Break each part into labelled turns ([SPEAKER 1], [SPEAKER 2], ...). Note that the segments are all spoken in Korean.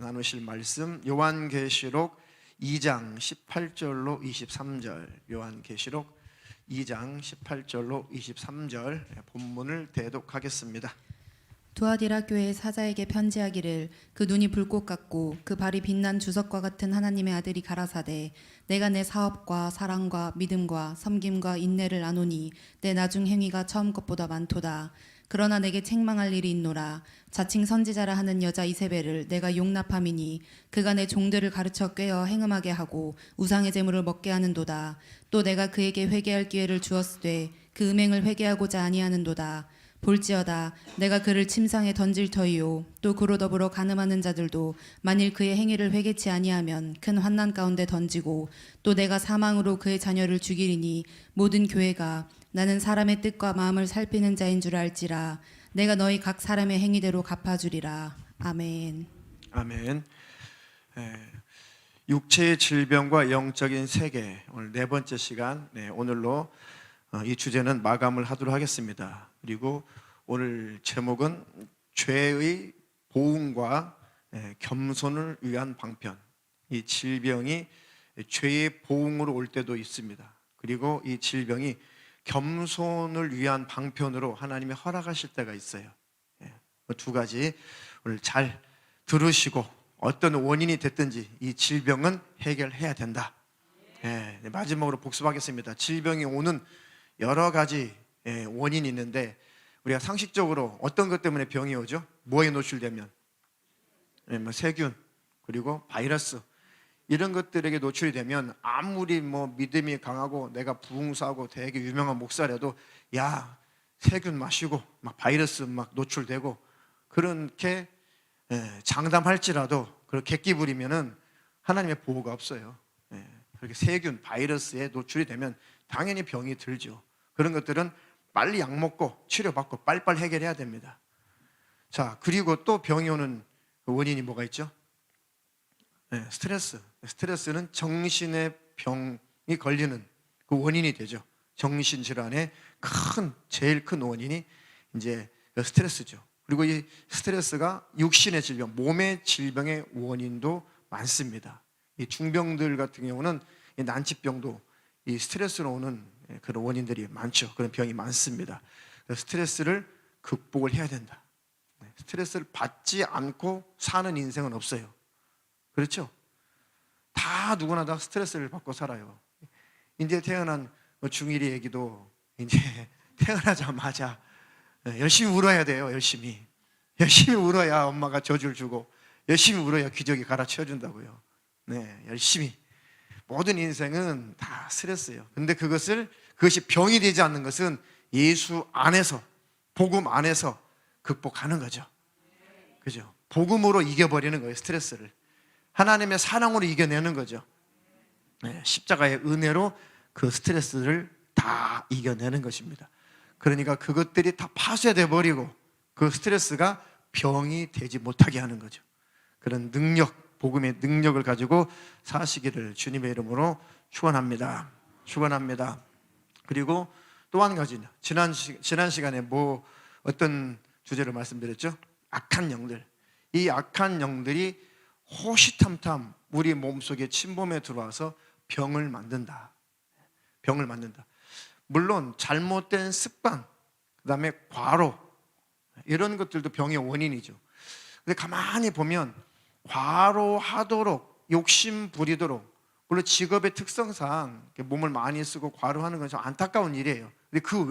[SPEAKER 1] 나누실 말씀 요한계시록 2장 18절로 23절, 요한계시록 2장 18절로 23절 본문을 대독하겠습니다.
[SPEAKER 2] 두아디라 교회의 사자에게 편지하기를, 그 눈이 불꽃 같고 그 발이 빛난 주석과 같은 하나님의 아들이 가라사대, 내가 내 사업과 사랑과 믿음과 섬김과 인내를 아노니 내 나중 행위가 처음 것보다 많도다. 그러나 내게 책망할 일이 있노라. 자칭 선지자라 하는 여자 이세벨을 내가 용납함이니 그가 내 종들을 가르쳐 꿰어 행음하게 하고 우상의 제물을 먹게 하는도다. 또 내가 그에게 회개할 기회를 주었으되 그 음행을 회개하고자 아니하는도다. 볼지어다 내가 그를 침상에 던질 터이요 또 그로 더불어 간음하는 자들도 만일 그의 행위를 회개치 아니하면 큰 환난 가운데 던지고, 또 내가 사망으로 그의 자녀를 죽이리니 모든 교회가 나는 사람의 뜻과 마음을 살피는 자인 줄 알지라. 내가 너희 각 사람의 행위대로 갚아주리라. 아멘.
[SPEAKER 1] 아멘. 육체의 질병과 영적인 세계, 오늘 네 번째 시간, 오늘로 이 주제는 마감을 하도록 하겠습니다. 그리고 오늘 제목은 죄의 보응과 겸손을 위한 방편. 이 질병이 죄의 보응으로 올 때도 있습니다. 그리고 이 질병이 겸손을 위한 방편으로 하나님이 허락하실 때가 있어요. 두 가지 오늘 잘 들으시고, 어떤 원인이 됐든지 이 질병은 해결해야 된다. 마지막으로 복습하겠습니다. 질병이 오는 여러 가지 원인이 있는데, 우리가 상식적으로 어떤 것 때문에 병이 오죠? 뭐에 노출되면? 세균, 그리고 바이러스, 이런 것들에게 노출이 되면 아무리 믿음이 강하고 내가 부흥사고 되게 유명한 목사라도 야, 세균 마시고 막 바이러스 막 노출되고 그렇게 장담할지라도 그렇게 객기 부리면은 하나님의 보호가 없어요. 그렇게 세균, 바이러스에 노출이 되면 당연히 병이 들죠. 그런 것들은 빨리 약 먹고 치료받고 빨리빨리 해결해야 됩니다. 자, 그리고 또 병이 오는 원인이 뭐가 있죠? 스트레스. 스트레스는 정신의 병이 걸리는 그 원인이 되죠. 정신질환의 제일 큰 원인이 이제 스트레스죠. 그리고 이 스트레스가 육신의 질병, 몸의 질병의 원인도 많습니다. 이 중병들 같은 경우는 이 난치병도 이 스트레스로 오는 그런 원인들이 많죠. 그런 병이 많습니다. 스트레스를 극복을 해야 된다. 스트레스를 받지 않고 사는 인생은 없어요. 그렇죠? 다 누구나 다 스트레스를 받고 살아요. 이제 태어난 중1이 애기도 이제 태어나자마자 열심히 울어야 돼요. 열심히 울어야 엄마가 젖을 주고, 열심히 울어야 기저귀 갈아치워준다고요. 열심히. 모든 인생은 다 스트레스예요. 근데 그것이 병이 되지 않는 것은 예수 안에서, 복음 안에서 극복하는 거죠. 그죠? 복음으로 이겨버리는 거예요. 스트레스를 하나님의 사랑으로 이겨내는 거죠. 십자가의 은혜로 그 스트레스를 다 이겨내는 것입니다. 그러니까 그것들이 다 파쇄돼 버리고 그 스트레스가 병이 되지 못하게 하는 거죠. 그런 능력, 복음의 능력을 가지고 사시기를 주님의 이름으로 축원합니다. 그리고 또 한 가지, 지난 시간에 어떤 주제를 말씀드렸죠? 악한 영들. 이 악한 영들이 호시탐탐 우리 몸속에 침범해 들어와서 병을 만든다. 물론 잘못된 습관, 그다음에 과로, 이런 것들도 병의 원인이죠. 근데 가만히 보면 과로하도록, 욕심 부리도록, 물론 직업의 특성상 몸을 많이 쓰고 과로하는 건 좀 안타까운 일이에요. 근데 그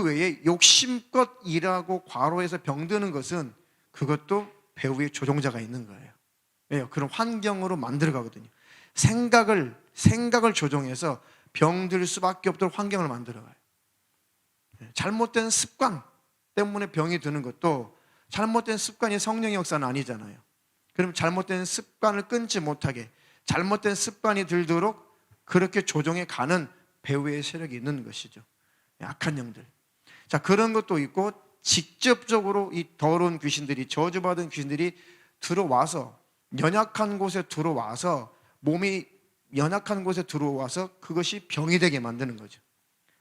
[SPEAKER 1] 외에 욕심껏 일하고 과로해서 병드는 것은 그것도 배후에 조종자가 있는 거예요. 왜요? 그런 환경으로 만들어 가거든요. 생각을 조종해서 병들 수밖에 없도록 환경을 만들어 가요. 잘못된 습관 때문에 병이 드는 것도, 잘못된 습관이 성령의 역사는 아니잖아요. 그럼 잘못된 습관을 끊지 못하게, 잘못된 습관이 들도록 그렇게 조종해 가는 배후의 세력이 있는 것이죠. 악한 영들. 자, 그런 것도 있고, 직접적으로 이 더러운 귀신들이, 저주받은 귀신들이 들어와서, 연약한 곳에 들어와서, 몸이 연약한 곳에 들어와서 그것이 병이 되게 만드는 거죠.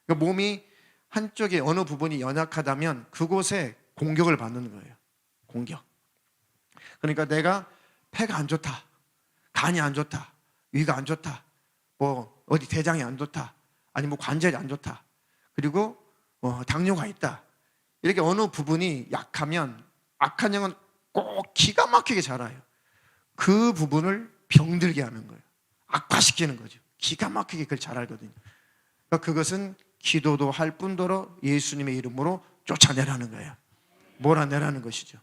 [SPEAKER 1] 그러니까 몸이 한쪽에 어느 부분이 연약하다면 그곳에 공격을 받는 거예요. 공격. 그러니까 내가 폐가 안 좋다, 간이 안 좋다, 위가 안 좋다, 뭐 어디 대장이 안 좋다, 아니 뭐 관절이 안 좋다, 그리고 당뇨가 있다, 이렇게 어느 부분이 약하면 악한 영은 꼭 기가 막히게 자라요. 그 부분을 병들게 하는 거예요. 악화시키는 거죠. 기가 막히게 그걸 잘 알거든요. 그러니까 그것은 기도도 할 뿐더러 예수님의 이름으로 쫓아내라는 거예요. 몰아내라는 것이죠.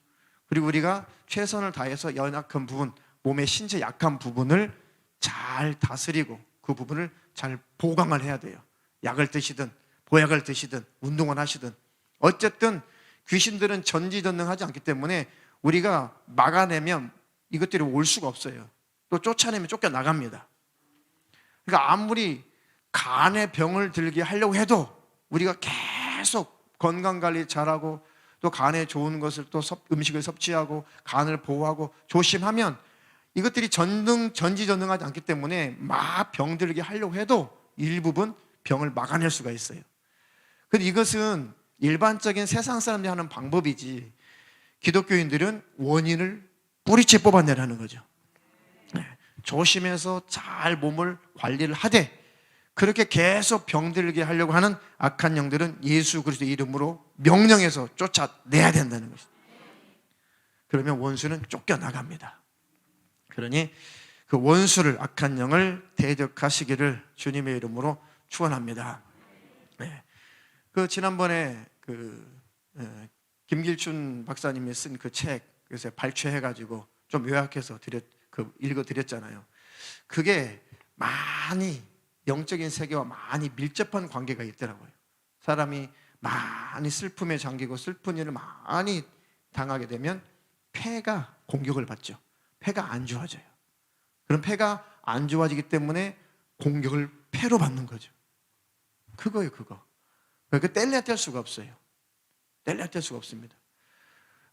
[SPEAKER 1] 그리고 우리가 최선을 다해서 연약한 부분, 몸의 신체 약한 부분을 잘 다스리고 그 부분을 잘 보강을 해야 돼요. 약을 드시든 보약을 드시든 운동을 하시든, 어쨌든 귀신들은 전지전능하지 않기 때문에 우리가 막아내면 이것들이 올 수가 없어요. 또 쫓아내면 쫓겨나갑니다. 그러니까 아무리 간의 병을 들게 하려고 해도 우리가 계속 건강관리 잘하고 또 간에 좋은 것을 또 음식을 섭취하고 간을 보호하고 조심하면 이것들이 전지전능하지 않기 때문에 막 병들게 하려고 해도 일부분 병을 막아낼 수가 있어요. 근데 이것은 일반적인 세상 사람들이 하는 방법이지, 기독교인들은 원인을 뿌리째 뽑아내라는 거죠. 조심해서 잘 몸을 관리를 하되, 그렇게 계속 병들게 하려고 하는 악한 영들은 예수 그리스도의 이름으로 명령해서 쫓아내야 된다는 것이죠. 그러면 원수는 쫓겨나갑니다. 그러니 그 원수를, 악한 영을 대적하시기를 주님의 이름으로 축원합니다. 그 지난번에 김길춘 박사님이 쓴 그 책, 그래서 발췌해가지고 좀 요약해서 읽어드렸잖아요. 그게 많이 영적인 세계와 많이 밀접한 관계가 있더라고요. 사람이 많이 슬픔에 잠기고 슬픈 일을 많이 당하게 되면 폐가 공격을 받죠. 폐가 안 좋아져요. 그럼 폐가 안 좋아지기 때문에 공격을 폐로 받는 거죠. 그거예요, 그거. 그러니까 뗄래야 뗄 수가 없어요. 뗄래야 뗄 수가 없습니다.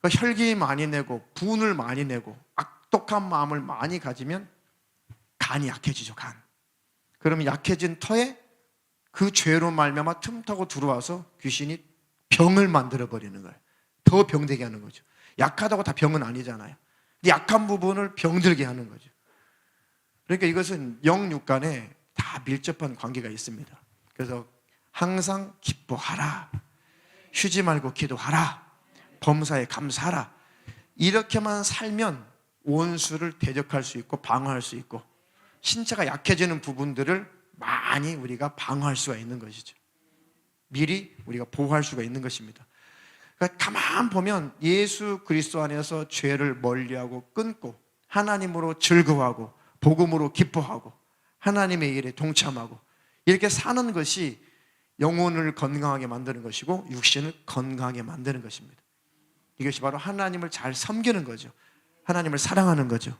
[SPEAKER 1] 그러니까 혈기 많이 내고 분을 많이 내고 악독한 마음을 많이 가지면 간이 약해지죠, 간. 그러면 약해진 터에 그 죄로 말미암아 틈타고 들어와서 귀신이 병을 만들어 버리는 거예요. 더 병되게 하는 거죠. 약하다고 다 병은 아니잖아요. 약한 부분을 병들게 하는 거죠. 그러니까 이것은 영육 간에 다 밀접한 관계가 있습니다. 그래서 항상 기뻐하라, 쉬지 말고 기도하라, 범사에 감사하라, 이렇게만 살면 원수를 대적할 수 있고 방어할 수 있고 신체가 약해지는 부분들을 많이 우리가 방어할 수가 있는 것이죠. 미리 우리가 보호할 수가 있는 것입니다. 그러니까 가만 보면 예수 그리스도 안에서 죄를 멀리하고 끊고 하나님으로 즐거워하고 복음으로 기뻐하고 하나님의 일에 동참하고 이렇게 사는 것이 영혼을 건강하게 만드는 것이고 육신을 건강하게 만드는 것입니다. 이것이 바로 하나님을 잘 섬기는 거죠. 하나님을 사랑하는 거죠.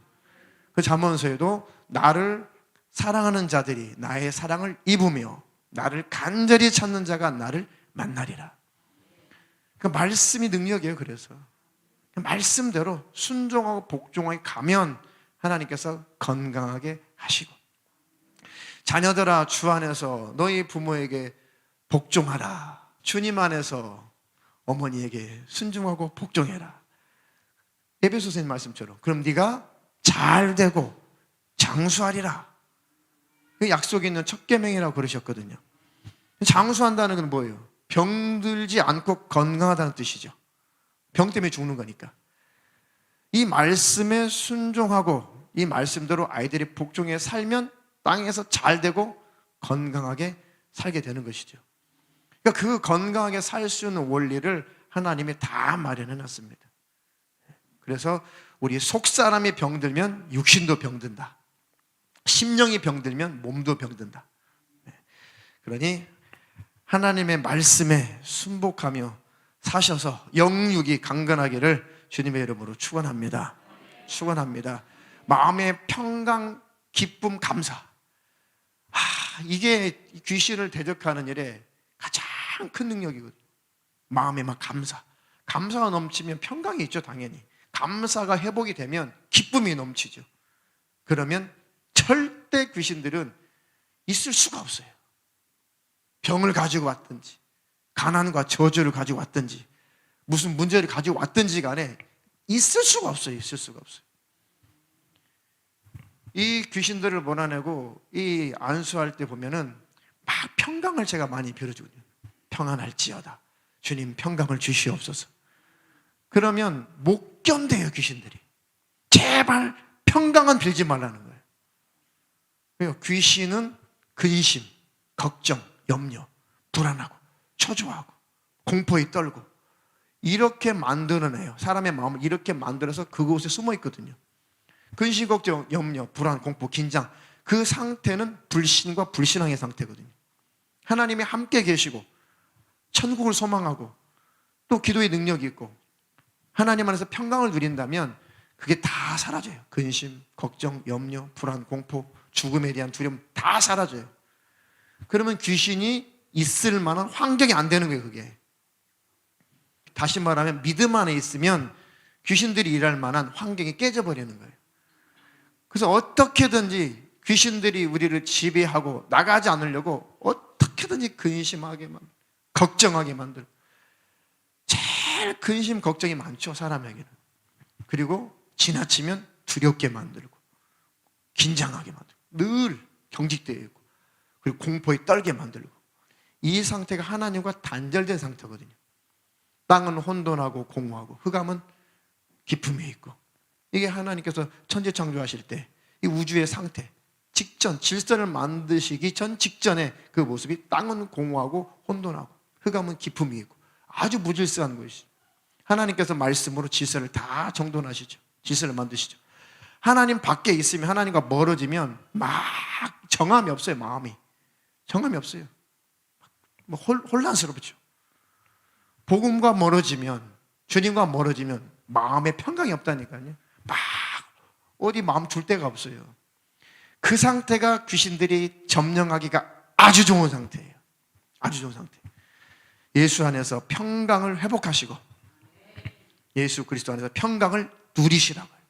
[SPEAKER 1] 그 잠언서에도 나를 사랑하는 자들이 나의 사랑을 입으며 나를 간절히 찾는 자가 나를 만나리라. 그 말씀이 능력이에요. 그래서 말씀대로 순종하고 복종하게 가면 하나님께서 건강하게 하시고, 자녀들아 주 안에서 너희 부모에게 복종하라. 주님 안에서 어머니에게 순종하고 복종해라. 에베소 선생님 말씀처럼 그럼 네가 잘 되고 장수하리라. 그 약속이 있는 첫 계명이라고 그러셨거든요. 장수한다는 건 뭐예요? 병들지 않고 건강하다는 뜻이죠. 병 때문에 죽는 거니까. 이 말씀에 순종하고 이 말씀대로 아이들이 복종해 살면 땅에서 잘 되고 건강하게 살게 되는 것이죠. 그러니까 그 건강하게 살 수 있는 원리를 하나님이 다 마련해 놨습니다. 그래서 우리 속사람이 병들면 육신도 병든다. 심령이 병들면 몸도 병든다. 그러니 하나님의 말씀에 순복하며 사셔서 영육이 강건하기를 주님의 이름으로 축원합니다. 축원합니다. 마음의 평강, 기쁨, 감사. 이게 귀신을 대적하는 일에 가장 큰 능력이거든요. 마음에 막 감사가 넘치면 평강이 있죠, 당연히. 감사가 회복이 되면 기쁨이 넘치죠. 그러면 절대 귀신들은 있을 수가 없어요. 병을 가지고 왔든지 가난과 저주를 가지고 왔든지 무슨 문제를 가지고 왔든지 간에 있을 수가 없어요. 있을 수가 없어요. 이 귀신들을 몰아내고 이 안수할 때 보면은 막 평강을 제가 많이 빌어주거든요. 평안할지어다. 주님 평강을 주시옵소서. 그러면 못 견뎌요, 귀신들이. 제발 평강은 빌지 말라는 거예요. 그래요. 귀신은 근심, 걱정, 염려, 불안하고 초조하고 공포에 떨고 이렇게 만들어내요. 사람의 마음을 이렇게 만들어서 그곳에 숨어 있거든요. 근심, 걱정, 염려, 불안, 공포, 긴장, 그 상태는 불신과 불신앙의 상태거든요. 하나님이 함께 계시고 천국을 소망하고 또 기도의 능력이 있고 하나님 안에서 평강을 누린다면 그게 다 사라져요. 근심, 걱정, 염려, 불안, 공포, 죽음에 대한 두려움 다 사라져요. 그러면 귀신이 있을 만한 환경이 안 되는 거예요, 그게. 다시 말하면 믿음 안에 있으면 귀신들이 일할 만한 환경이 깨져버리는 거예요. 그래서 어떻게든지 귀신들이 우리를 지배하고 나가지 않으려고 어떻게든지 근심하게 만들고 걱정하게 만들고 제일 근심 걱정이 많죠, 사람에게는. 그리고 지나치면 두렵게 만들고 긴장하게 만들고 늘 경직되어 있고 그리고 공포에 떨게 만들고 이 상태가 하나님과 단절된 상태거든요. 땅은 혼돈하고 공허하고 흑암은 기품이 있고 이게 하나님께서 천지 창조하실 때 이 우주의 상태 직전 질서를 만드시기 전 직전의 그 모습이 땅은 공허하고 혼돈하고 흑암은 기품이 있고 아주 무질서한 것이죠. 하나님께서 말씀으로 질서를 다 정돈하시죠. 질서를 만드시죠. 하나님 밖에 있으면 하나님과 멀어지면 막 정함이 없어요. 마음이 정함이 없어요. 혼란스럽죠. 복음과 멀어지면 주님과 멀어지면 마음에 평강이 없다니까요. 막 어디 마음 둘 데가 없어요. 그 상태가 귀신들이 점령하기가 아주 좋은 상태예요. 아주 좋은 상태. 예수 안에서 평강을 회복하시고 예수 그리스도 안에서 평강을 누리시라고요.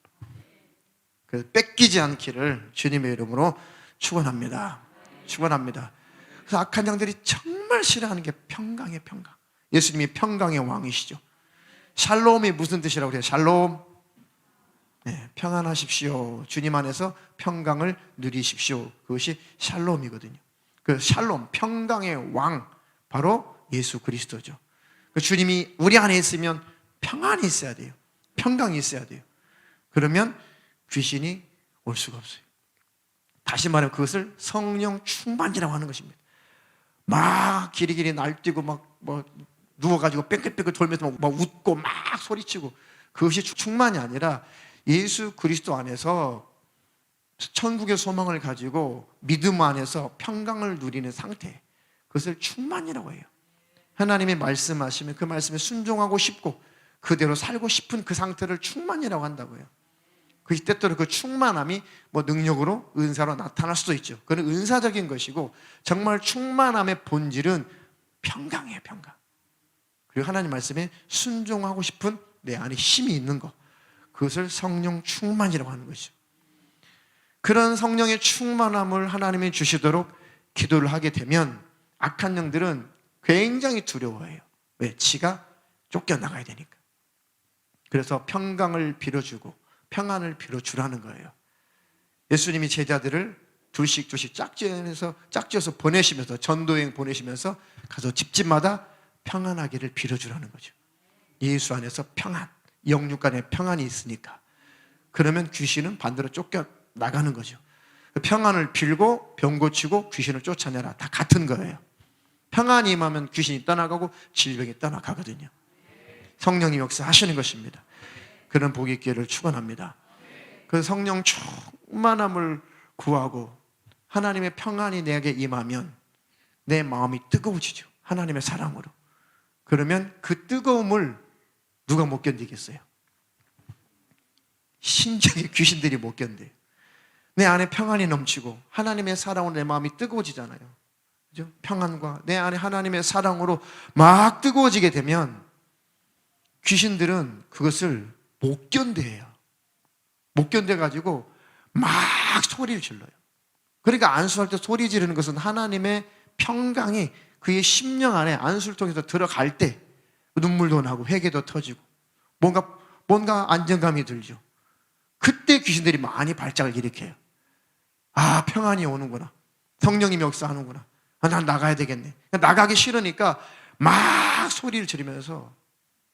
[SPEAKER 1] 그래서 뺏기지 않기를 주님의 이름으로 축원합니다. 축원합니다. 그래서 악한 영들이 정말 싫어하는 게 평강의 평강. 예수님이 평강의 왕이시죠. 샬롬이 무슨 뜻이라고 그래요? 샬롬. 네, 평안하십시오. 주님 안에서 평강을 누리십시오. 그것이 샬롬이거든요. 그 샬롬, 평강의 왕, 바로 예수 그리스도죠. 그 주님이 우리 안에 있으면 평안이 있어야 돼요. 평강이 있어야 돼요. 그러면 귀신이 올 수가 없어요. 다시 말하면 그것을 성령 충만이라고 하는 것입니다. 막 기리기리 날뛰고 막 누워가지고 뺑글뺑글 돌면서 막 웃고 막 소리치고 그것이 충만이 아니라 예수 그리스도 안에서 천국의 소망을 가지고 믿음 안에서 평강을 누리는 상태, 그것을 충만이라고 해요. 하나님이 말씀하시면 그 말씀에 순종하고 싶고 그대로 살고 싶은 그 상태를 충만이라고 한다고 해요. 그것이 때때로 그 충만함이 능력으로 은사로 나타날 수도 있죠. 그건 은사적인 것이고 정말 충만함의 본질은 평강이에요. 평강. 그리고 하나님 말씀에 순종하고 싶은 내 안에 힘이 있는 것, 그것을 성령 충만이라고 하는 것이죠. 그런 성령의 충만함을 하나님이 주시도록 기도를 하게 되면 악한 영들은 굉장히 두려워해요. 왜? 지가 쫓겨나가야 되니까. 그래서 평강을 빌어주고 평안을 빌어주라는 거예요. 예수님이 제자들을 둘씩 짝지어서 보내시면서 전도여행 보내시면서 가서 집집마다 평안하기를 빌어주라는 거죠. 예수 안에서 평안, 영육 간에 평안이 있으니까. 그러면 귀신은 반대로 쫓겨나가는 거죠. 평안을 빌고 병 고치고 귀신을 쫓아내라, 다 같은 거예요. 평안이 임하면 귀신이 떠나가고 질병이 떠나가거든요. 성령이 역사하시는 것입니다. 그런 복의 기회를 축원합니다. 그 성령 충만함을 구하고 하나님의 평안이 내게 임하면 내 마음이 뜨거워지죠. 하나님의 사랑으로. 그러면 그 뜨거움을 누가 못 견디겠어요? 신적인 귀신들이 못 견뎌요. 내 안에 평안이 넘치고 하나님의 사랑으로 내 마음이 뜨거워지잖아요. 그죠? 평안과 내 안에 하나님의 사랑으로 막 뜨거워지게 되면 귀신들은 그것을 못 견뎌요. 못 견뎌가지고 막 소리를 질러요. 그러니까 안수할 때 소리 지르는 것은 하나님의 평강이 그의 심령 안에 안수를 통해서 들어갈 때 눈물도 나고 회개도 터지고 뭔가 안정감이 들죠. 그때 귀신들이 많이 발작을 일으켜요. 아, 평안이 오는구나. 성령님이 역사하는구나. 아, 난 나가야 되겠네. 나가기 싫으니까 막 소리를 지르면서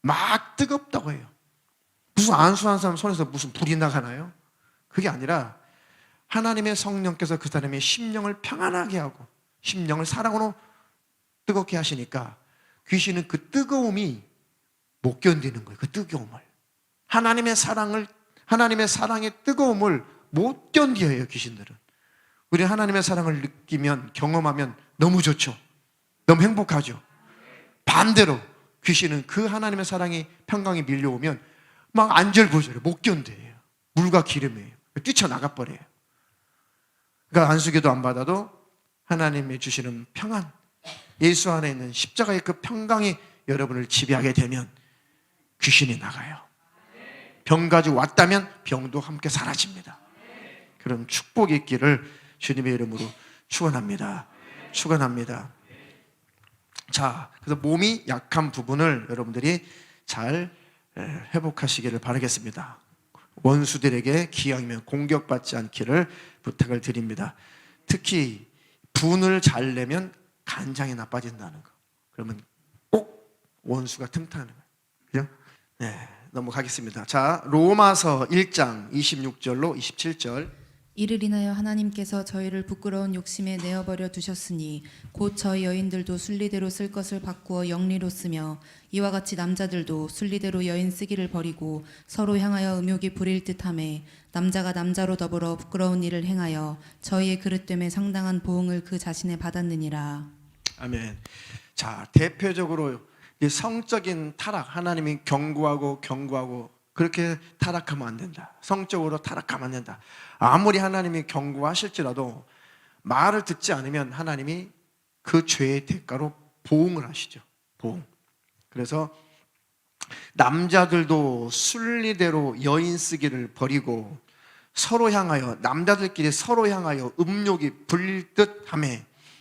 [SPEAKER 1] 막 뜨겁다고 해요. 무슨 안수한 사람 손에서 무슨 불이 나가나요? 그게 아니라 하나님의 성령께서 그 사람의 심령을 평안하게 하고 심령을 사랑으로 뜨겁게 하시니까 귀신은 그 뜨거움이 못 견디는 거예요. 그 뜨거움을. 하나님의 사랑의 뜨거움을 못 견뎌요, 귀신들은. 우리 하나님의 사랑을 느끼면, 경험하면 너무 좋죠. 너무 행복하죠. 반대로 귀신은 그 하나님의 사랑이 평강이 밀려오면 막 안절부절해, 못 견뎌요. 물과 기름이에요. 뛰쳐나가 버려요. 그러니까 안수기도 안 받아도 하나님이 주시는 평안, 예수 안에 있는 십자가의 그 평강이 여러분을 지배하게 되면 귀신이 나가요. 병 가지고 왔다면 병도 함께 사라집니다. 그런 축복이 있기를 주님의 이름으로 축원합니다. 축원합니다. 자, 그래서 몸이 약한 부분을 여러분들이 잘 회복하시기를 바라겠습니다. 원수들에게 기왕이면 공격받지 않기를 부탁을 드립니다. 특히 분을 잘 내면 간장이 나빠진다는 거. 그러면 꼭 원수가 틈타는 거예요. 그죠? 네, 넘어가겠습니다. 자, 로마서 1장 26절로 27절.
[SPEAKER 2] 이를 인하여 하나님께서 저희를 부끄러운 욕심에 내어버려 두셨으니 곧 저희 여인들도 순리대로 쓸 것을 바꾸어 영리로 쓰며 이와 같이 남자들도 순리대로 여인 쓰기를 버리고 서로 향하여 음욕이 부릴 듯하매 남자가 남자로 더불어 부끄러운 일을 행하여 저희의 그릇됨에 상당한 보응을 그 자신에 받았느니라.
[SPEAKER 1] 아멘. 자, 대표적으로 이 성적인 타락, 하나님이 경고하고 그렇게 타락하면 안 된다. 성적으로 타락하면 안 된다. 아무리 하나님이 경고하실지라도 말을 듣지 않으면 하나님이 그 죄의 대가로 보응을 하시죠. 보응. 그래서 남자들도 순리대로 여인 쓰기를 버리고 서로 향하여, 남자들끼리 서로 향하여 음욕이 불릴 듯하며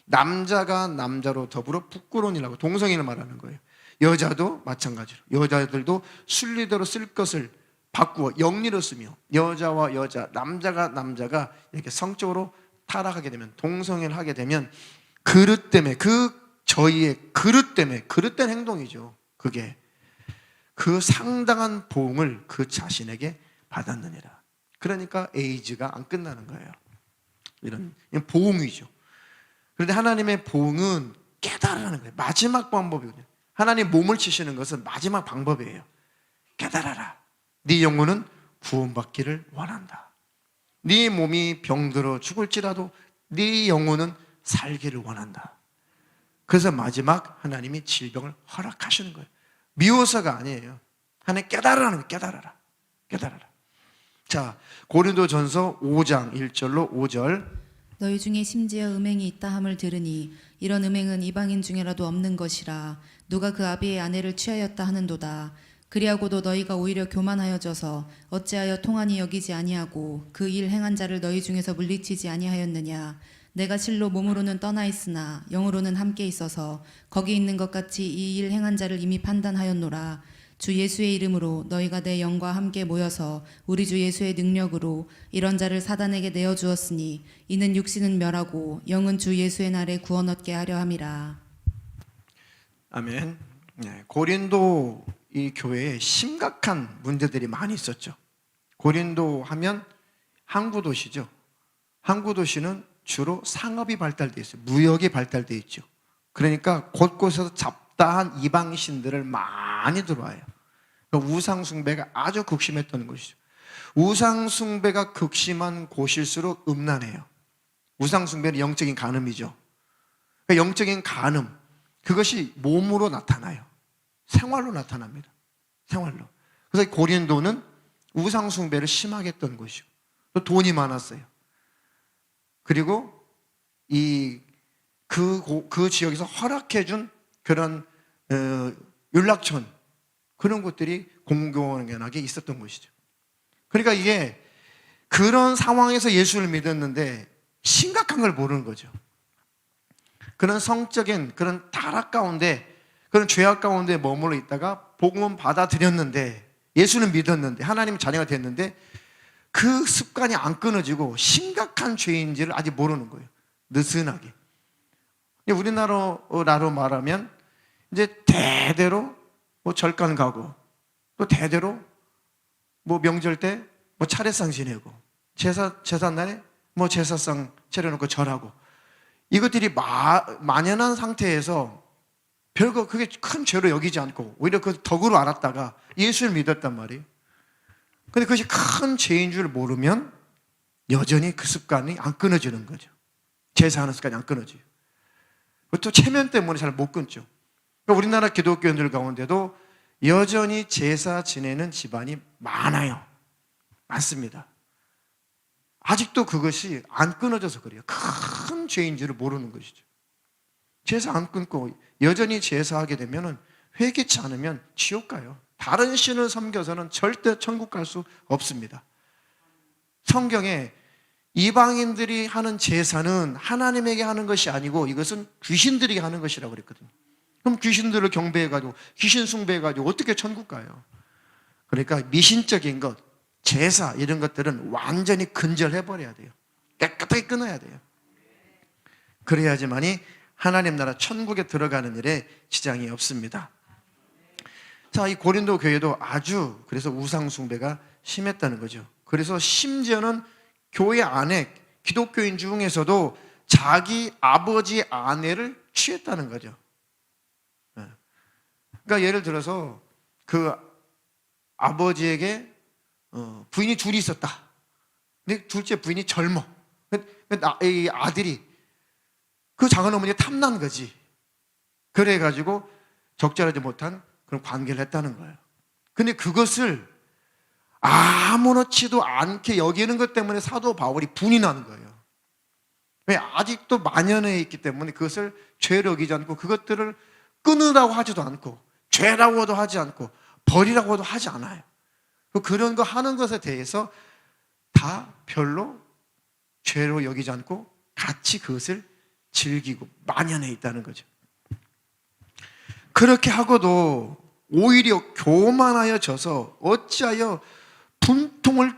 [SPEAKER 1] 남자가 남자로 더불어 부끄러운 일하고 동성애를 말하는 거예요. 여자도 마찬가지로 여자들도 순리대로 쓸 것을 바꾸어 영리로 쓰며 여자와 여자, 남자가 이렇게 성적으로 타락하게 되면, 동성애를 하게 되면 그릇 때문에, 저희의 그릇된 행동이죠. 그게 그 상당한 보응을 그 자신에게 받았느니라. 그러니까 에이즈가 안 끝나는 거예요. 이런 보응이죠. 그런데 하나님의 보응은 깨달으라는 거예요. 마지막 방법이거든요. 하나님 몸을 치시는 것은 마지막 방법이에요. 깨달아라. 네 영혼은 구원받기를 원한다. 네 몸이 병들어 죽을지라도 네 영혼은 살기를 원한다. 그래서 마지막 하나님이 질병을 허락하시는 거예요. 미워서가 아니에요. 하나님 깨달으라는 거예요. 깨달아라. 자, 고린도전서 5장 1절로 5절.
[SPEAKER 2] 너희 중에 심지어 음행이 있다 함을 들으니 이런 음행은 이방인 중에라도 없는 것이라. 누가 그 아비의 아내를 취하였다 하는도다. 그리하고도 너희가 오히려 교만하여져서 어찌하여 통한이 여기지 아니하고 그 일 행한 자를 너희 중에서 물리치지 아니하였느냐. 내가 실로 몸으로는 떠나 있으나 영으로는 함께 있어서 거기 있는 것 같이 이 일 행한 자를 이미 판단하였노라. 주 예수의 이름으로 너희가 내 영과 함께 모여서 우리 주 예수의 능력으로 이런 자를 사단에게 내어주었으니 이는 육신은 멸하고 영은 주 예수의 날에 구원 얻게 하려 함이라.
[SPEAKER 1] 아멘. 네, 고린도 이 교회에 심각한 문제들이 많이 있었죠. 고린도 하면 항구 도시죠. 항구 도시는 주로 상업이 발달되어 있어요. 무역이 발달되어 있죠. 그러니까 곳곳에서 잡다한 이방신들을 많이 들어와요. 우상 숭배가 아주 극심했던 곳이죠. 우상 숭배가 극심한 곳일수록 음란해요. 우상 숭배는 영적인 간음이죠. 그러니까 영적인 간음, 그것이 몸으로 나타나요. 생활로 나타납니다. 생활로. 그래서 고린도는 우상 숭배를 심하게 했던 곳이고 또 돈이 많았어요. 그리고 그 지역에서 허락해준 그런 윤락촌, 그런 곳들이 공공연하게 있었던 것이죠. 그러니까 이게 그런 상황에서 예수를 믿었는데 심각한 걸 모르는 거죠. 그런 성적인 그런 타락 가운데, 그런 죄악 가운데 머물러 있다가 복음은 받아들였는데, 예수는 믿었는데, 하나님 자녀가 됐는데 그 습관이 안 끊어지고 심각한 죄인지를 아직 모르는 거예요. 느슨하게. 우리나라로 말하면 이제 대대로 뭐 절간 가고, 또 대대로 뭐 명절 때 뭐 차례상 지내고, 제삿날에 뭐 제사상 차려놓고 절하고, 이것들이 만연한 상태에서 별거 그게 큰 죄로 여기지 않고 오히려 그 덕으로 알았다가 예수를 믿었단 말이에요. 근데 그것이 큰 죄인 줄 모르면 여전히 그 습관이 안 끊어지는 거죠. 제사하는 습관이 안 끊어져요. 또 체면 때문에 잘 못 끊죠. 그러니까 우리나라 기독교인들 가운데도 여전히 제사 지내는 집안이 많아요. 많습니다. 아직도 그것이 안 끊어져서 그래요. 큰 죄인 줄을 모르는 것이죠. 제사 안 끊고 여전히 제사하게 되면 회개치 않으면 지옥 가요. 다른 신을 섬겨서는 절대 천국 갈 수 없습니다. 성경에 이방인들이 하는 제사는 하나님에게 하는 것이 아니고 이것은 귀신들에게 하는 것이라고 그랬거든요. 그럼 귀신들을 경배해가지고 귀신 숭배해가지고 어떻게 천국 가요? 그러니까 미신적인 것, 제사 이런 것들은 완전히 근절해버려야 돼요. 깨끗하게 끊어야 돼요. 그래야지만이 하나님 나라 천국에 들어가는 일에 지장이 없습니다. 자, 이 고린도 교회도 아주 그래서 우상 숭배가 심했다는 거죠. 그래서 심지어는 교회 안에 기독교인 중에서도 자기 아버지 아내를 취했다는 거죠. 그러니까 예를 들어서 그 아버지에게 부인이 둘이 있었다. 근데 둘째 부인이 젊어. 이 아들이 그 작은 어머니가 탐난 거지. 그래가지고 적절하지 못한 그런 관계를 했다는 거예요. 근데 그것을 아무렇지도 않게 여기는 것 때문에 사도 바울이 분이 나는 거예요. 왜? 아직도 만연해 있기 때문에 그것을 죄로 여기지 않고 그것들을 끊으라고 하지도 않고 죄라고도 하지 않고 버리라고도 하지 않아요. 그런 거 하는 것에 대해서 다 별로 죄로 여기지 않고 같이 그것을 즐기고 만연해 있다는 거죠. 그렇게 하고도 오히려 교만하여 져서 어찌하여 분통을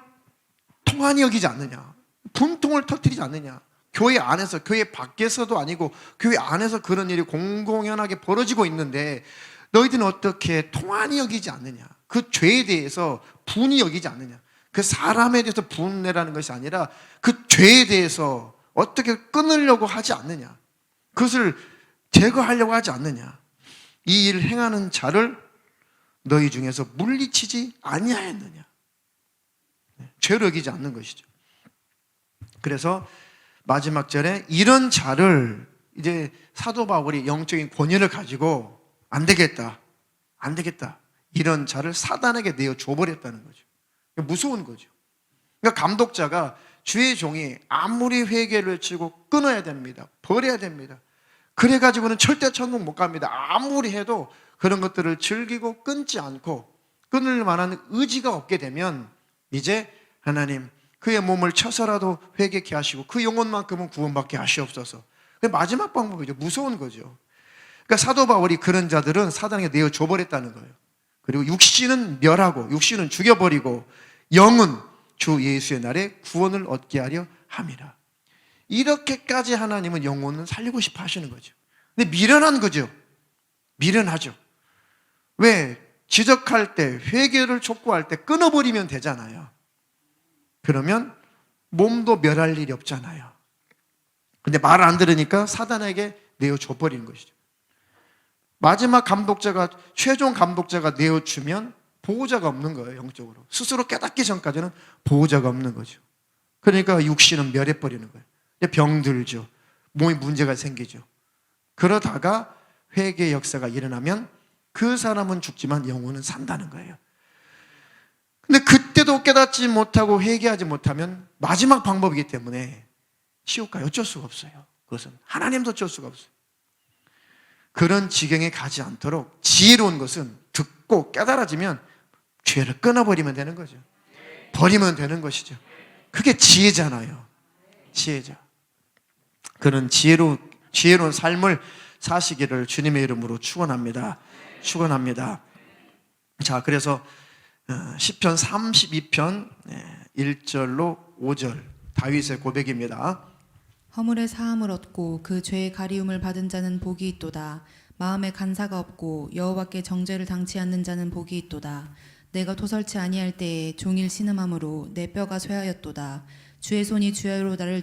[SPEAKER 1] 통한이 여기지 않느냐, 분통을 터뜨리지 않느냐. 교회 안에서, 교회 밖에서도 아니고 교회 안에서 그런 일이 공공연하게 벌어지고 있는데 너희들은 어떻게 통한이 여기지 않느냐, 그 죄에 대해서 분이 여기지 않느냐. 그 사람에 대해서 분내라는 것이 아니라 그 죄에 대해서 어떻게 끊으려고 하지 않느냐, 그것을 제거하려고 하지 않느냐. 이 일을 행하는 자를 너희 중에서 물리치지 아니하였느냐. 죄로 여기지 않는 것이죠. 그래서 마지막 절에 이런 자를 이제 사도 바울이 영적인 권위를 가지고 안 되겠다, 안 되겠다, 이런 자를 사단에게 내어 줘버렸다는 거죠. 무서운 거죠. 그러니까 감독자가 주의 종이 아무리 회개를 치고 끊어야 됩니다, 버려야 됩니다. 그래가지고는 절대 천국 못 갑니다. 아무리 해도 그런 것들을 즐기고 끊지 않고 끊을 만한 의지가 없게 되면 이제 하나님 그의 몸을 쳐서라도 회개케 하시고 그 영혼만큼은 구원받게 하시옵소서. 마지막 방법이죠. 무서운 거죠. 그러니까 사도 바울이 그런 자들은 사단에게 내어 줘버렸다는 거예요. 그리고 육신은 멸하고 육신은 죽여버리고 영은 주 예수의 날에 구원을 얻게 하려 함이라. 이렇게까지 하나님은 영혼은 살리고 싶어 하시는 거죠. 근데 미련한 거죠. 미련하죠. 왜? 지적할 때, 회개를 촉구할 때 끊어버리면 되잖아요. 그러면 몸도 멸할 일이 없잖아요. 근데 말을 안 들으니까 사단에게 내어줘버리는 것이죠. 마지막 감독자가, 최종 감독자가 내어주면 보호자가 없는 거예요. 영적으로 스스로 깨닫기 전까지는 보호자가 없는 거죠. 그러니까 육신은 멸해버리는 거예요. 병들죠. 몸에 문제가 생기죠. 그러다가 회개의 역사가 일어나면 그 사람은 죽지만 영혼은 산다는 거예요. 근데 그때도 깨닫지 못하고 회개하지 못하면 마지막 방법이기 때문에 지옥 가요. 어쩔 수가 없어요. 그것은 하나님도 어쩔 수가 없어요. 그런 지경에 가지 않도록 지혜로운 것은 듣고 깨달아지면 죄를 끊어버리면 되는 거죠. 버리면 되는 것이죠. 그게 지혜잖아요. 지혜자. 그런 지혜로운 삶을 사시기를 주님의 이름으로 축원합니다. 축원합니다. 자, 그래서 시편 32편 1절로 5절 다윗의 고백입니다.
[SPEAKER 2] 허물의 사함을 얻고 그 죄의 가리움을 받은 자는 복이 있도다. 마음에 간사가 없고 여호와께 정죄를 당치 않는 자는 복이 있도다. 내가 토설치 아니할 때에 종일 신음함으로 내 뼈가 쇠하였도다. 주의 손이 주야로 나를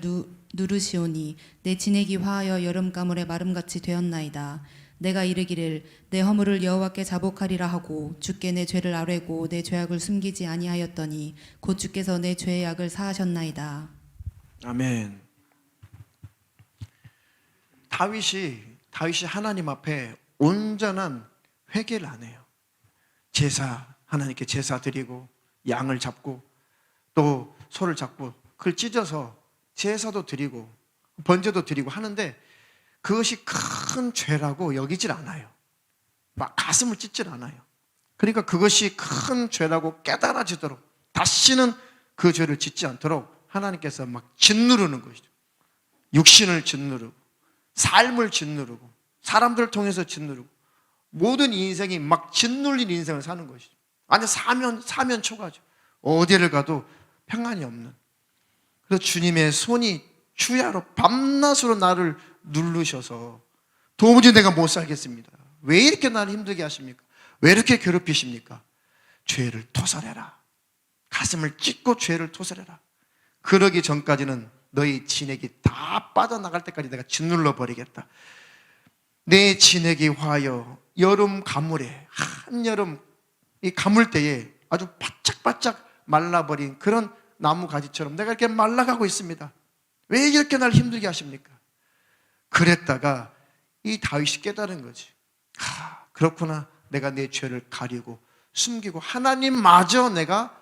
[SPEAKER 2] 누르시오니 내 진액이 화하여 여름 가물의 마름같이 되었나이다. 내가 이르기를 내 허물을 여호와께 자복하리라 하고 주께 내 죄를 아뢰고 내 죄악을 숨기지 아니하였더니 곧 주께서 내 죄의 악을 사하셨나이다.
[SPEAKER 1] 아멘. 다윗이 하나님 앞에 온전한 회개를 안 해요. 하나님께 제사 드리고 양을 잡고 또 소를 잡고 그걸 찢어서 제사도 드리고 번제도 드리고 하는데 그것이 큰 죄라고 여기질 않아요. 막 가슴을 찢질 않아요. 그러니까 그것이 큰 죄라고 깨달아지도록 다시는 그 죄를 짓지 않도록 하나님께서 막 짓누르는 것이죠. 육신을 짓누르고 삶을 짓누르고 사람들을 통해서 짓누르고 모든 인생이 막 짓눌린 인생을 사는 것이죠. 아니 사면 초가죠. 어디를 가도 평안이 없는. 그래서 주님의 손이 주야로 밤낮으로 나를 누르셔서 도무지 내가 못 살겠습니다. 왜 이렇게 나를 힘들게 하십니까? 왜 이렇게 괴롭히십니까? 죄를 토설해라. 가슴을 찢고 죄를 토설해라. 그러기 전까지는 너희 진액이 다 빠져나갈 때까지 내가 짓눌러 버리겠다. 내 진액이 화하여 여름 가물에 한여름 이 가물 때에 아주 바짝바짝 말라버린 그런 나무 가지처럼 내가 이렇게 말라가고 있습니다. 왜 이렇게 날 힘들게 하십니까? 그랬다가 이 다윗이 깨달은 거지. 그렇구나. 내가 내 죄를 가리고 숨기고 하나님마저 내가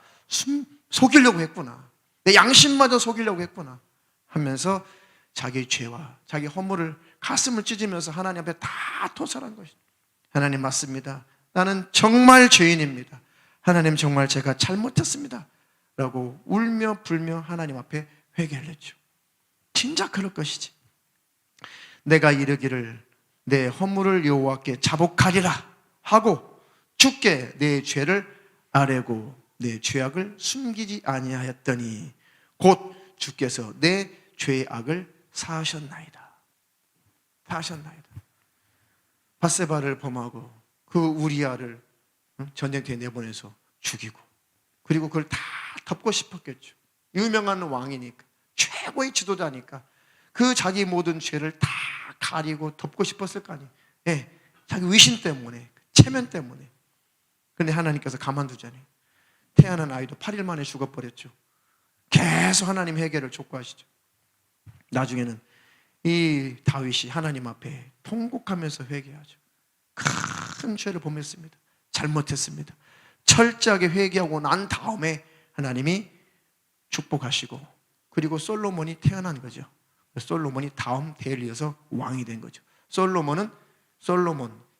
[SPEAKER 1] 속이려고 했구나. 내 양심마저 속이려고 했구나 하면서 자기 죄와 자기 허물을 가슴을 찢으면서 하나님 앞에 다 토설한 것이죠. 하나님 맞습니다. 나는 정말 죄인입니다. 하나님 정말 제가 잘못했습니다. 라고 울며 불며 하나님 앞에 회개를 했죠. 진짜 그럴 것이지. 내가 이르기를 내 허물을 여호와께 자복하리라 하고 주께 내 죄를 아뢰고 내 죄악을 숨기지 아니하였더니 곧 주께서 내 죄의 악을 사하셨나이다. 밧세바를 범하고 그 우리아를 전쟁터에 내보내서 죽이고 그리고 그걸 다 덮고 싶었겠죠. 유명한 왕이니까 최고의 지도자니까 그 자기 모든 죄를 다 가리고 덮고 싶었을 거 아니에요. 자기 위신 때문에 체면 때문에. 그런데 하나님께서 가만두잖아요. 태어난 아이도 8일 만에 죽어버렸죠. 계속 하나님 회개를 촉구하시죠. 나중에는 이 다윗이 하나님 앞에 통곡하면서 회개하죠. 큰 죄를 범했습니다. 잘못했습니다. 철저하게 회개하고 난 다음에 하나님이 축복하시고 그리고 솔로몬이 태어난 거죠. 솔로몬이 다음 대를 이어서 왕이 된 거죠. 솔로몬,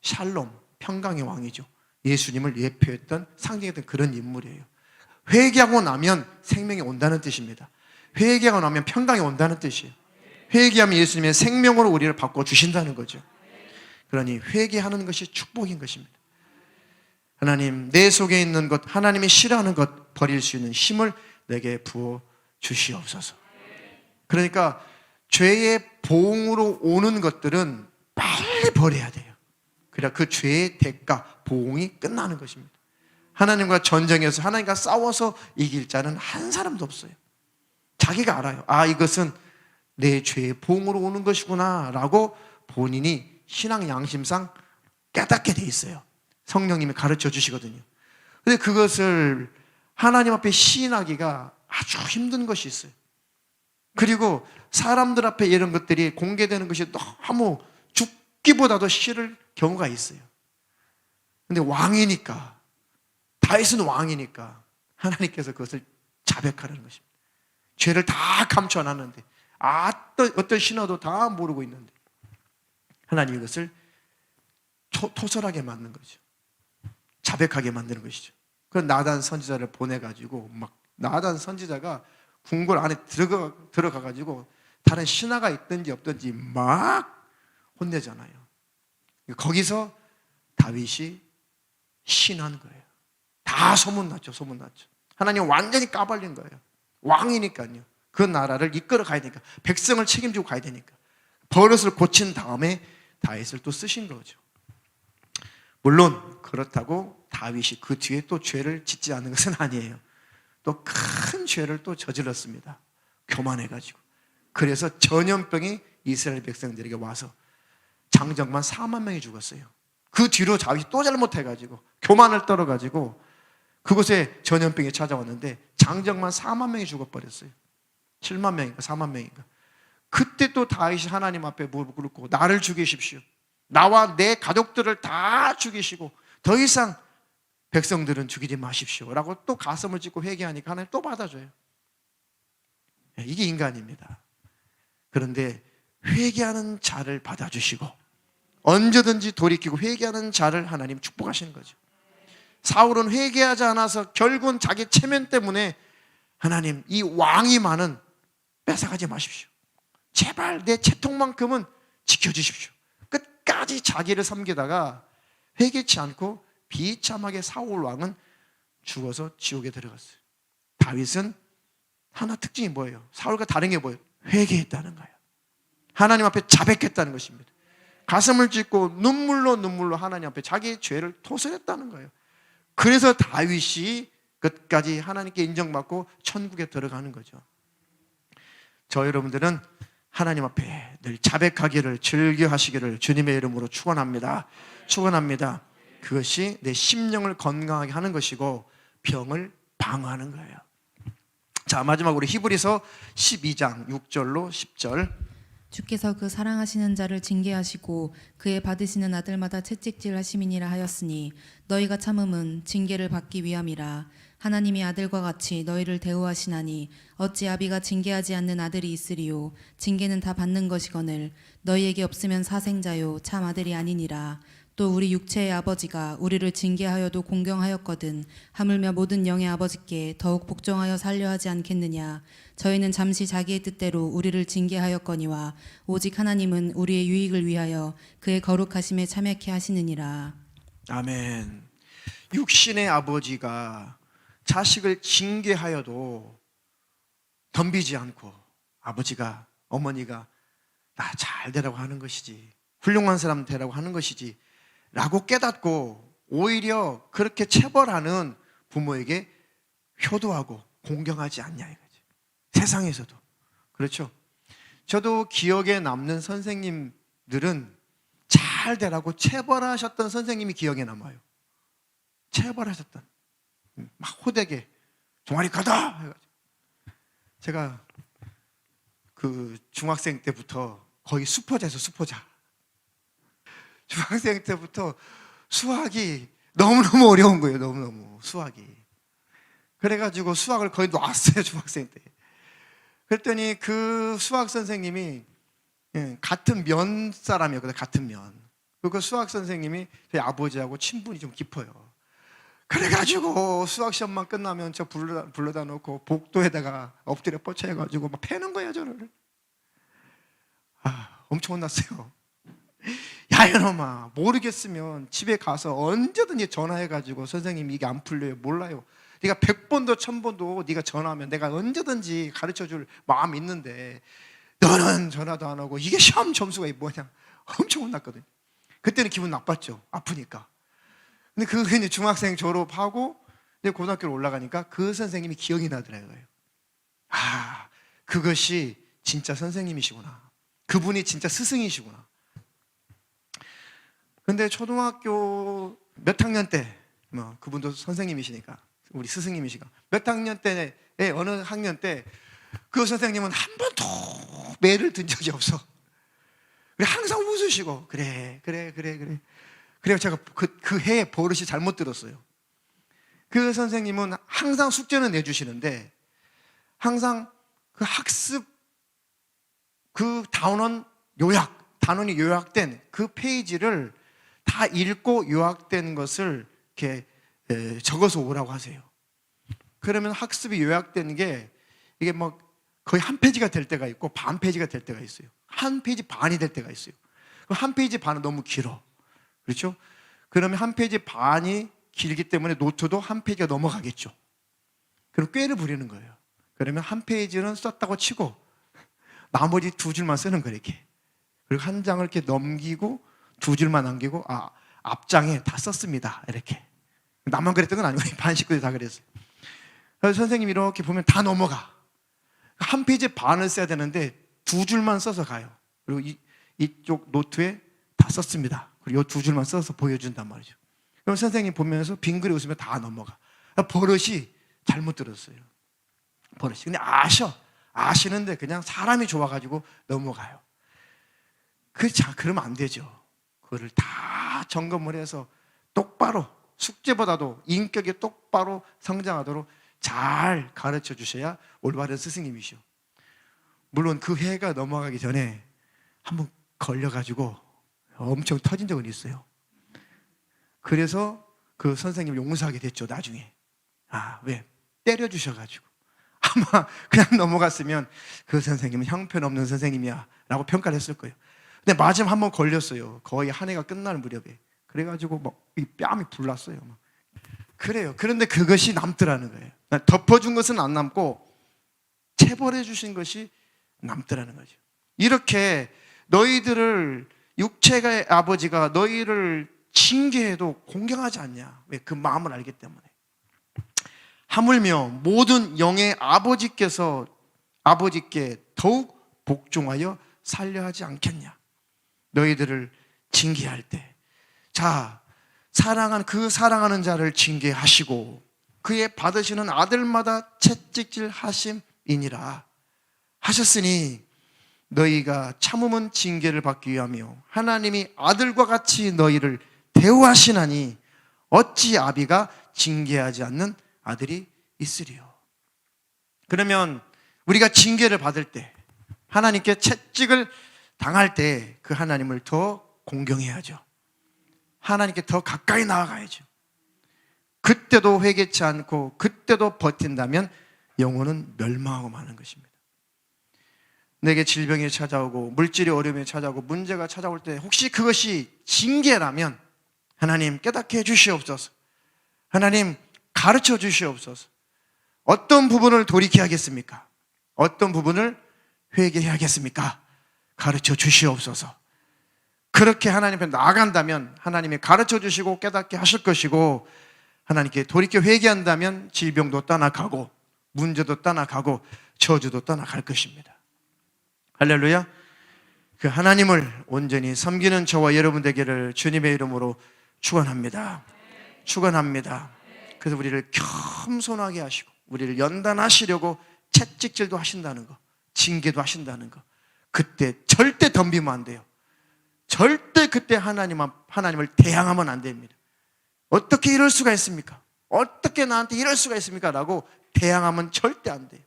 [SPEAKER 1] 샬롬, 평강의 왕이죠. 예수님을 예표했던 상징했던 그런 인물이에요. 회개하고 나면 생명이 온다는 뜻입니다. 회개하고 나면 평강이 온다는 뜻이에요. 회개하면 예수님의 생명으로 우리를 바꿔주신다는 거죠. 그러니 회개하는 것이 축복인 것입니다. 하나님, 내 속에 있는 것, 하나님이 싫어하는 것 버릴 수 있는 힘을 내게 부어 주시옵소서. 그러니까 죄의 보응으로 오는 것들은 빨리 버려야 돼요. 그래야 그 죄의 대가, 보응이 끝나는 것입니다. 하나님과 전쟁에서 하나님과 싸워서 이길 자는 한 사람도 없어요. 자기가 알아요. 이것은 내 죄의 보응으로 오는 것이구나 라고 본인이 신앙 양심상 깨닫게 돼 있어요. 성령님이 가르쳐 주시거든요. 그런데 그것을 하나님 앞에 시인하기가 아주 힘든 것이 있어요. 그리고 사람들 앞에 이런 것들이 공개되는 것이 너무 죽기보다도 싫을 경우가 있어요. 그런데 왕이니까, 다윗은 왕이니까 하나님께서 그것을 자백하라는 것입니다. 죄를 다 감춰놨는데 어떤 신화도 다 모르고 있는데 하나님이 이것을 토설하게 만든 거죠. 자백하게 만드는 것이죠. 그 나단 선지자를 보내가지고 막 나단 선지자가 궁궐 안에 들어가가지고 다른 신하가 있든지 없든지 막 혼내잖아요. 거기서 다윗이 신한 거예요. 다 다 소문났죠. 소문났죠. 하나님 완전히 까발린 거예요. 왕이니까요. 그 나라를 이끌어 가야 되니까, 백성을 책임지고 가야 되니까 버릇을 고친 다음에 다윗을 또 쓰신 거죠. 물론 그렇다고 다윗이 그 뒤에 또 죄를 짓지 않는 것은 아니에요. 또 큰 죄를 또 저질렀습니다. 교만해가지고. 그래서 전염병이 이스라엘 백성들에게 와서 장정만 4만 명이 죽었어요. 그 뒤로 다윗이 또 잘못해가지고 교만을 떨어가지고 그곳에 전염병이 찾아왔는데 장정만 4만 명이 죽어버렸어요. 7만 명인가 4만 명인가. 그때 또 다윗이 하나님 앞에 무릎 꿇고 나를 죽이십시오. 나와 내 가족들을 다 죽이시고 더 이상 백성들은 죽이지 마십시오 라고 또 가슴을 찢고 회개하니까 하나님 또 받아줘요. 이게 인간입니다. 그런데 회개하는 자를 받아주시고 언제든지 돌이키고 회개하는 자를 하나님 축복하시는 거죠. 사울은 회개하지 않아서 결국은 자기 체면 때문에 하나님 이 왕이 많은 뺏어가지 마십시오. 제발 내 채통만큼은 지켜주십시오. 끝까지 자기를 섬기다가 회개치 않고 비참하게 사울 왕은 죽어서 지옥에 들어갔어요. 다윗은 하나 특징이 뭐예요? 사울과 다른 게 뭐예요? 회개했다는 거예요. 하나님 앞에 자백했다는 것입니다. 가슴을 찢고 눈물로 하나님 앞에 자기의 죄를 토설했다는 거예요. 그래서 다윗이 끝까지 하나님께 인정받고 천국에 들어가는 거죠. 저 여러분들은 하나님 앞에 늘 자백하기를 즐겨하시기를 주님의 이름으로 축원합니다. 축원합니다. 그것이 내 심령을 건강하게 하는 것이고 병을 방어하는 거예요. 자, 마지막으로 히브리서 12장 6절로 10절.
[SPEAKER 2] 주께서 그 사랑하시는 자를 징계하시고 그의 받으시는 아들마다 채찍질 하심이니라 하였으니 너희가 참음은 징계를 받기 위함이라. 하나님이 아들과 같이 너희를 대우하시나니 어찌 아비가 징계하지 않는 아들이 있으리요. 징계는 다 받는 것이거늘 너희에게 없으면 사생자요 참 아들이 아니니라. 또 우리 육체의 아버지가 우리를 징계하여도 공경하였거든 하물며 모든 영의 아버지께 더욱 복종하여 살려 하지 않겠느냐. 저희는 잠시 자기의 뜻대로 우리를 징계하였거니와 오직 하나님은 우리의 유익을 위하여 그의 거룩하심에 참여케 하시느니라.
[SPEAKER 1] 아멘. 육신의 아버지가 자식을 징계하여도 덤비지 않고 아버지가 어머니가 나 잘 되라고 하는 것이지, 훌륭한 사람 되라고 하는 것이지 라고 깨닫고 오히려 그렇게 체벌하는 부모에게 효도하고 공경하지 않냐 이거지. 세상에서도 그렇죠. 저도 기억에 남는 선생님들은 잘 되라고 체벌하셨던 선생님이 기억에 남아요. 체벌하셨던 막 호되게 종아리 가다 해가지고. 제가 그 중학생 때부터 거의 수포자에서 수포자. 중학생 때부터 수학이 너무너무 어려운 거예요. 너무너무 수학이. 그래가지고 수학을 거의 놨어요. 중학생 때. 그랬더니 그 수학 선생님이 같은 면 사람이었거든요. 같은 면. 그 수학 선생님이 저희 아버지하고 친분이 좀 깊어요. 그래가지고 수학 시험만 끝나면 저 불러다 놓고 복도에다가 엎드려 뻗쳐해가지고 막 패는 거예요. 저를. 엄청 혼났어요. 야 이놈아, 모르겠으면 집에 가서 언제든지 전화해가지고 선생님 이게 안 풀려요, 몰라요. 네가 100번도 1000번도 네가 전화하면 내가 언제든지 가르쳐줄 마음이 있는데 너는 전화도 안 하고 이게 시험 점수가 뭐냐. 엄청 혼났거든요. 그때는 기분 나빴죠. 아프니까. 근데 그 이제 중학생 졸업하고 이제 고등학교로 올라가니까 그 선생님이 기억이 나더라고요. 그것이 진짜 선생님이시구나. 그분이 진짜 스승이시구나. 근데 초등학교 몇 학년 때, 그분도 선생님이시니까, 우리 스승님이시니까, 몇 학년 때에, 어느 학년 때, 그 선생님은 한 번도 매를 든 적이 없어. 항상 웃으시고, 그래. 그래서 제가 그 해에 버릇이 잘못 들었어요. 그 선생님은 항상 숙제는 내주시는데, 항상 그 학습, 그 단원이 요약된 그 페이지를 다 읽고 요약된 것을 이렇게 적어서 오라고 하세요. 그러면 학습이 요약된 게 이게 막 거의 한 페이지가 될 때가 있고 반 페이지가 될 때가 있어요. 한 페이지 반이 될 때가 있어요. 한 페이지 반은 너무 길어. 그렇죠? 그러면 한 페이지 반이 길기 때문에 노트도 한 페이지가 넘어가겠죠. 그럼 꾀를 부리는 거예요. 그러면 한 페이지는 썼다고 치고 나머지 두 줄만 쓰는 거예요, 이렇게. 그리고 한 장을 이렇게 넘기고 두 줄만 남기고 앞장에 다 썼습니다, 이렇게. 나만 그랬던 건 아니고 반 식구들이 다 그랬어요. 그래서 선생님이 이렇게 보면 다 넘어가. 한 페이지에 반을 써야 되는데 두 줄만 써서 가요. 그리고 이쪽 노트에 다 썼습니다. 그리고 이 두 줄만 써서 보여준단 말이죠. 그럼 선생님 보면서 빙그레 웃으면 다 넘어가. 버릇이 잘못 들었어요. 버릇이. 근데 아시는데 그냥 사람이 좋아가지고 넘어가요. 그러면 안 되죠. 그거를 다 점검을 해서 똑바로, 숙제보다도 인격이 똑바로 성장하도록 잘 가르쳐 주셔야 올바른 스승님이시오. 물론 그 해가 넘어가기 전에 한번 걸려가지고 엄청 터진 적은 있어요. 그래서 그 선생님을 용서하게 됐죠, 나중에. 왜? 때려주셔가지고. 아마 그냥 넘어갔으면 그 선생님은 형편없는 선생님이야 라고 평가를 했을 거예요. 근데 마지막 한번 걸렸어요. 거의 한 해가 끝날 무렵에. 그래가지고 이 뺨이 불났어요. 그래요. 그런데 그것이 남더라는 거예요. 덮어준 것은 안 남고 체벌해 주신 것이 남더라는 거죠. 이렇게 너희들을 육체의 아버지가 너희를 징계해도 공경하지 않냐? 왜? 그 마음을 알기 때문에. 하물며 모든 영의 아버지께 더욱 복종하여 살려 하지 않겠냐? 너희들을 징계할 때, 사랑하는 자를 징계하시고 그의 받으시는 아들마다 채찍질 하심이니라 하셨으니 너희가 참음은 징계를 받기 위하며 하나님이 아들과 같이 너희를 대우하시나니 어찌 아비가 징계하지 않는 아들이 있으리요. 그러면 우리가 징계를 받을 때, 하나님께 채찍을 당할 때 그 하나님을 더 공경해야죠. 하나님께 더 가까이 나아가야죠. 그때도 회개치 않고 그때도 버틴다면 영혼은 멸망하고 마는 것입니다. 내게 질병이 찾아오고 물질의 어려움이 찾아오고 문제가 찾아올 때 혹시 그것이 징계라면 하나님 깨닫게 해주시옵소서. 하나님 가르쳐 주시옵소서. 어떤 부분을 돌이켜야겠습니까? 어떤 부분을 회개해야겠습니까? 가르쳐 주시옵소서. 그렇게 하나님 앞에 나아간다면 하나님이 가르쳐 주시고 깨닫게 하실 것이고, 하나님께 돌이켜 회개한다면 질병도 떠나가고 문제도 떠나가고 저주도 떠나갈 것입니다. 할렐루야. 그 하나님을 온전히 섬기는 저와 여러분 되기를 주님의 이름으로 축원합니다. 축원합니다. 그래서 우리를 겸손하게 하시고 우리를 연단하시려고 채찍질도 하신다는 거, 징계도 하신다는 거, 그때 절대 덤비면 안 돼요. 절대 그때 하나님을 대항하면 안 됩니다. 어떻게 이럴 수가 있습니까? 어떻게 나한테 이럴 수가 있습니까? 라고 대항하면 절대 안 돼요.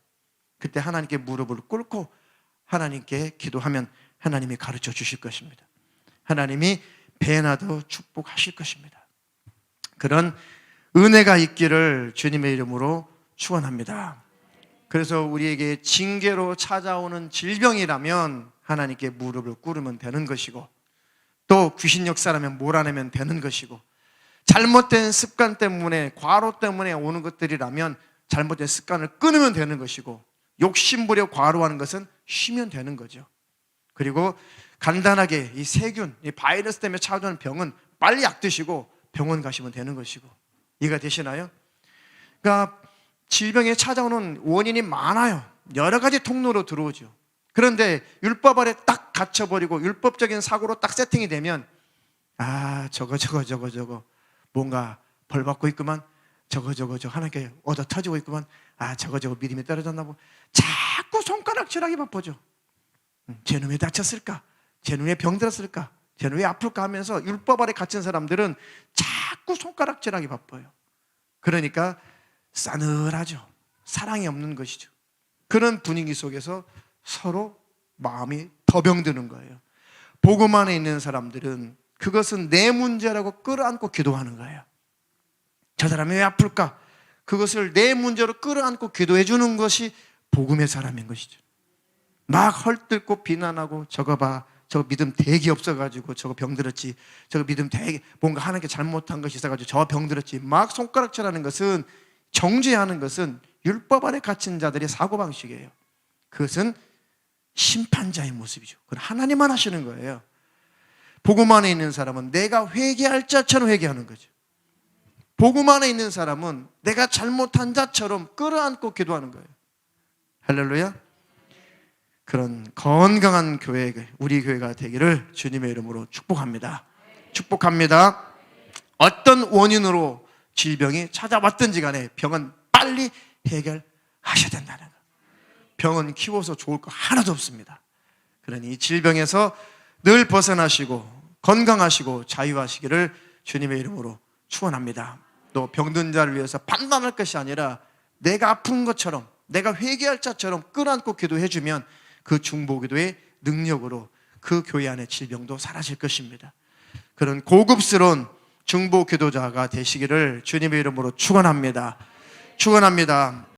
[SPEAKER 1] 그때 하나님께 무릎을 꿇고 하나님께 기도하면 하나님이 가르쳐 주실 것입니다. 하나님이 배나도 축복하실 것입니다. 그런 은혜가 있기를 주님의 이름으로 축원합니다. 그래서 우리에게 징계로 찾아오는 질병이라면 하나님께 무릎을 꿇으면 되는 것이고, 또 귀신 역사라면 몰아내면 되는 것이고, 잘못된 습관 때문에, 과로 때문에 오는 것들이라면 잘못된 습관을 끊으면 되는 것이고, 욕심부려 과로하는 것은 쉬면 되는 거죠. 그리고 간단하게 이 세균, 이 바이러스 때문에 찾아오는 병은 빨리 약 드시고 병원 가시면 되는 것이고, 이해가 되시나요? 그러니까 질병에 찾아오는 원인이 많아요. 여러 가지 통로로 들어오죠. 그런데 율법 아래 딱 갇혀버리고 율법적인 사고로 딱 세팅이 되면, 저거 뭔가 벌 받고 있구만, 저거 하나님께 얻어 터지고 있구만, 저거 믿음이 떨어졌나 보. 자꾸 손가락질하기 바쁘죠. 쟤는 왜 다쳤을까? 쟤는 왜 병들었을까? 쟤는 왜 아플까 하면서 율법 아래 갇힌 사람들은 자꾸 손가락질하기 바빠요. 그러니까 싸늘하죠. 사랑이 없는 것이죠. 그런 분위기 속에서 서로 마음이 더 병드는 거예요. 복음 안에 있는 사람들은 그것은 내 문제라고 끌어안고 기도하는 거예요. 저 사람이 왜 아플까? 그것을 내 문제로 끌어안고 기도해 주는 것이 복음의 사람인 것이죠. 막 헐뜯고 비난하고 저거 봐 저거 믿음 되게 없어가지고 저거 병들었지, 저거 믿음 되게 뭔가 하나님께 잘못한 것이 있어가지고 저 병들었지, 막 손가락질하는 것은, 정죄하는 것은 율법 안에 갇힌 자들의 사고방식이에요. 그것은 심판자의 모습이죠. 그건 하나님만 하시는 거예요. 복음 안에 있는 사람은 내가 회개할 자처럼 회개하는 거죠. 복음 안에 있는 사람은 내가 잘못한 자처럼 끌어안고 기도하는 거예요. 할렐루야. 그런 건강한 교회, 우리 교회가 되기를 주님의 이름으로 축복합니다. 축복합니다. 어떤 원인으로 질병이 찾아왔든지 간에 병은 빨리 해결하셔야 된다는 거. 병은 키워서 좋을 거 하나도 없습니다. 그러니 이 질병에서 늘 벗어나시고 건강하시고 자유하시기를 주님의 이름으로 축원합니다. 또 병든 자를 위해서 판단할 것이 아니라 내가 아픈 것처럼, 내가 회개할 자처럼 끌어안고 기도해주면 그 중보기도의 능력으로 그 교회 안의 질병도 사라질 것입니다. 그런 고급스러운 중보기도자가 되시기를 주님의 이름으로 축원합니다. 축원합니다.